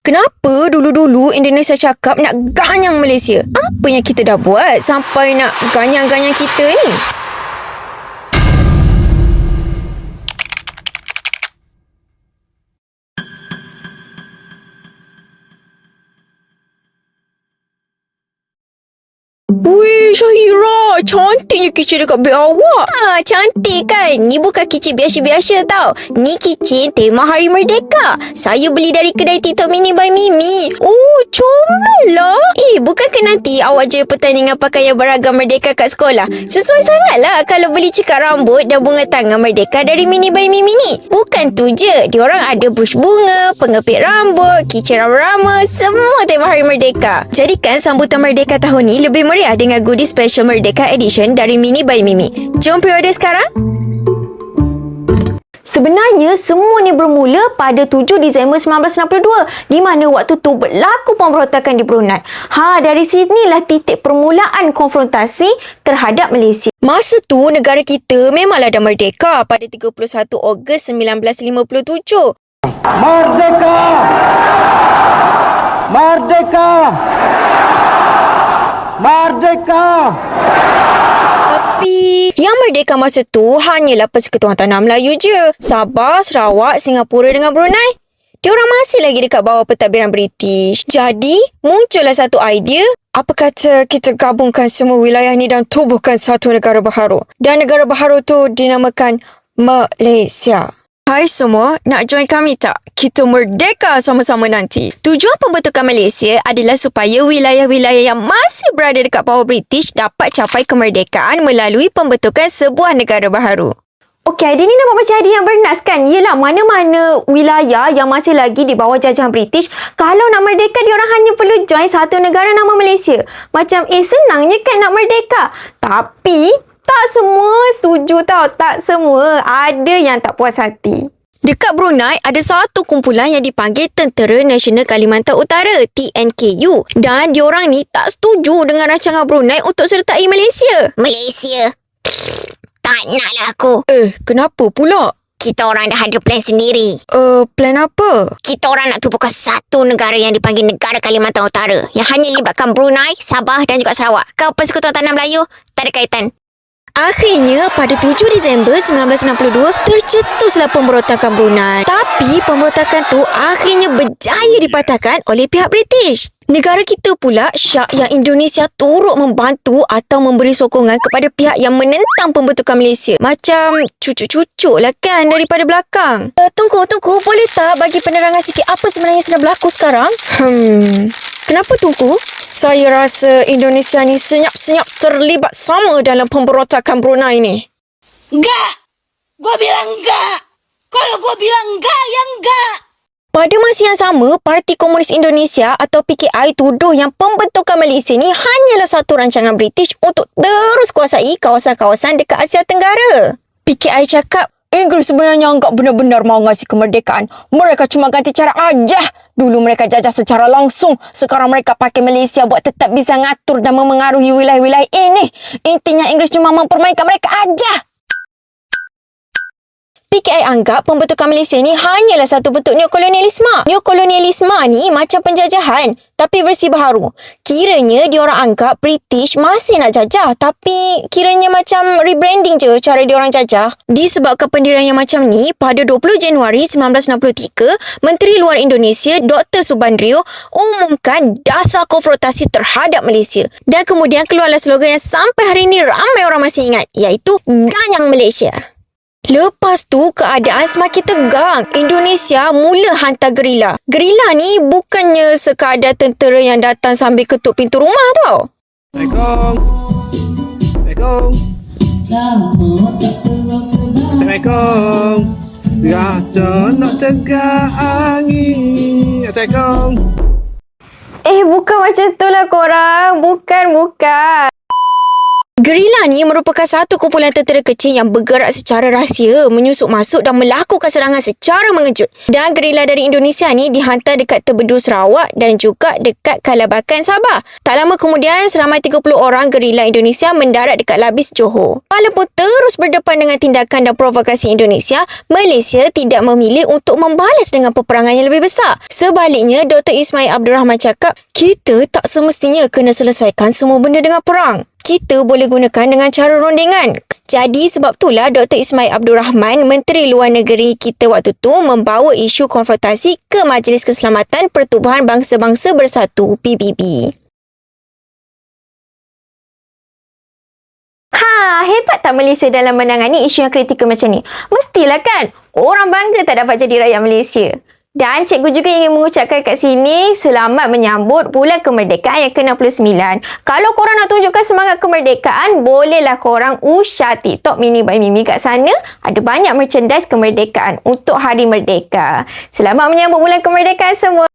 Kenapa dulu-dulu Indonesia cakap nak ganyang Malaysia? Apa yang kita dah buat sampai nak ganyang-ganyang kita ni? Wih, Syahira, cantiknya kicin dekat beg awak. Cantik kan? Ni bukan kicin biasa-biasa tau. Ni kicin tema Hari Merdeka. Saya beli dari kedai TikTok Mini by Mimi. Oh, comel lah. Bukan ke nanti awak je pertandingan pakaian beragam Merdeka kat sekolah? Sesuai sangat lah kalau beli cekat rambut dan bunga tangan Merdeka dari Mini by Mimi ni. Bukan tu je, diorang ada brush bunga, pengepit rambut, kicin rama-rama, semua tema Hari Merdeka. Jadikan sambutan Merdeka tahun ni lebih meriah dengan goodie special Merdeka Edition dari Mini by Mimi. Jom pre-order sekarang. Sebenarnya semua ni bermula pada 7 Disember 1962 di mana waktu tu berlaku pemberontakan di Brunei. Dari sinilah titik permulaan konfrontasi terhadap Malaysia. Masa tu negara kita memanglah dah merdeka pada 31 Ogos 1957. Merdeka! Merdeka! Merdeka! Tapi yang merdeka masa tu hanyalah Persekutuan Tanah Melayu je. Sabah, Sarawak, Singapura dengan Brunei, diorang masih lagi dekat bawah pentadbiran British. Jadi muncullah satu idea. Apa kata kita gabungkan semua wilayah ni dan tubuhkan satu negara baharu. Dan negara baharu tu dinamakan Malaysia. Hai semua, nak join kami tak? Kita merdeka sama-sama nanti. Tujuan pembentukan Malaysia adalah supaya wilayah-wilayah yang masih berada dekat bawah British dapat capai kemerdekaan melalui pembentukan sebuah negara baharu. Okey, idea ni nampak macam idea yang bernas kan? Yelah, mana-mana wilayah yang masih lagi di bawah jajahan British, kalau nak merdeka, diorang hanya perlu join satu negara nama Malaysia. Macam, senangnya kan nak merdeka. Tapi tak semua setuju tau. Tak semua. Ada yang tak puas hati. Dekat Brunei, ada satu kumpulan yang dipanggil Tentera Nasional Kalimantan Utara, TNKU. Dan diorang ni tak setuju dengan rancangan Brunei untuk sertai Malaysia. Malaysia? Tak naklah aku. Kenapa pula? Kita orang dah ada plan sendiri. Plan apa? Kita orang nak tubuhkan satu negara yang dipanggil Negara Kalimantan Utara. Yang hanya libatkan Brunei, Sabah dan juga Sarawak. Kau Persekutuan Tanah Melayu, tak ada kaitan. Akhirnya, pada 7 Disember 1962, tercetuslah pemberontakan Brunei. Tapi, pemberontakan tu akhirnya berjaya dipatahkan oleh pihak British. Negara kita pula syak yang Indonesia turut membantu atau memberi sokongan kepada pihak yang menentang pembentukan Malaysia. Macam cucuk-cucuk lah kan daripada belakang. Tunggu, boleh tak bagi penerangan sikit apa sebenarnya sedang berlaku sekarang? Kenapa Tunku? Saya rasa Indonesia ni senyap-senyap terlibat sama dalam pemberontakan Brunei ni. Enggak! Gua bilang enggak! Kalau gua bilang enggak, ya enggak! Pada masa yang sama, Parti Komunis Indonesia atau PKI tuduh yang pembentukan Malaysia ni hanyalah satu rancangan British untuk terus kuasai kawasan-kawasan dekat Asia Tenggara. PKI cakap, Inggeris sebenarnya enggak benar-benar mau ngasih kemerdekaan. Mereka cuma ganti cara aja. Dulu mereka jajah secara langsung. Sekarang mereka pakai Malaysia buat tetap bisa ngatur dan memengaruhi wilayah-wilayah ini. Intinya Inggeris cuma mempermainkan mereka aja. PKI anggap pembentukan Malaysia ni hanyalah satu bentuk neokolonialisme. Neokolonialisme ni macam penjajahan, tapi versi baharu. Kiranya diorang anggap British masih nak jajah, tapi kiranya macam rebranding je cara diorang jajah. Disebabkan pendirian yang macam ni, pada 20 Januari 1963, Menteri Luar Indonesia Dr. Subandrio umumkan dasar konfrontasi terhadap Malaysia. Dan kemudian keluarlah slogan yang sampai hari ni ramai orang masih ingat, iaitu Ganyang Malaysia. Lepas tu, keadaan semakin tegang. Indonesia mula hantar gerila. Gerila ni bukannya sekadar tentera yang datang sambil ketuk pintu rumah tau. Assalamualaikum. Assalamualaikum. Raja nak tegak angin. Assalamualaikum. Bukan macam tu lah korang. Bukan. Gerila ni merupakan satu kumpulan tentera kecil yang bergerak secara rahsia, menyusup masuk dan melakukan serangan secara mengejut. Dan gerila dari Indonesia ni dihantar dekat Tebedu Sarawak dan juga dekat Kalabakan Sabah. Tak lama kemudian, seramai 30 orang gerila Indonesia mendarat dekat Labis Johor. Walaupun terus berdepan dengan tindakan dan provokasi Indonesia, Malaysia tidak memilih untuk membalas dengan peperangan yang lebih besar. Sebaliknya, Dr. Ismail Abdul Rahman cakap, kita tak semestinya kena selesaikan semua benda dengan perang. Kita boleh gunakan dengan cara rondengan. Jadi sebab itulah Dr. Ismail Abdul Rahman, Menteri Luar Negeri kita waktu tu, membawa isu konfrontasi ke Majlis Keselamatan Pertubuhan Bangsa-Bangsa Bersatu PBB. Hebat tak Malaysia dalam menangani isu yang kritikal macam ni? Mestilah kan? Orang bangga tak dapat jadi rakyat Malaysia. Dan cikgu juga ingin mengucapkan kat sini, selamat menyambut bulan kemerdekaan yang ke-69. Kalau korang nak tunjukkan semangat kemerdekaan, bolehlah korang share TikTok Mini by Mimi kat sana. Ada banyak merchandise kemerdekaan untuk Hari Merdeka. Selamat menyambut bulan kemerdekaan semua.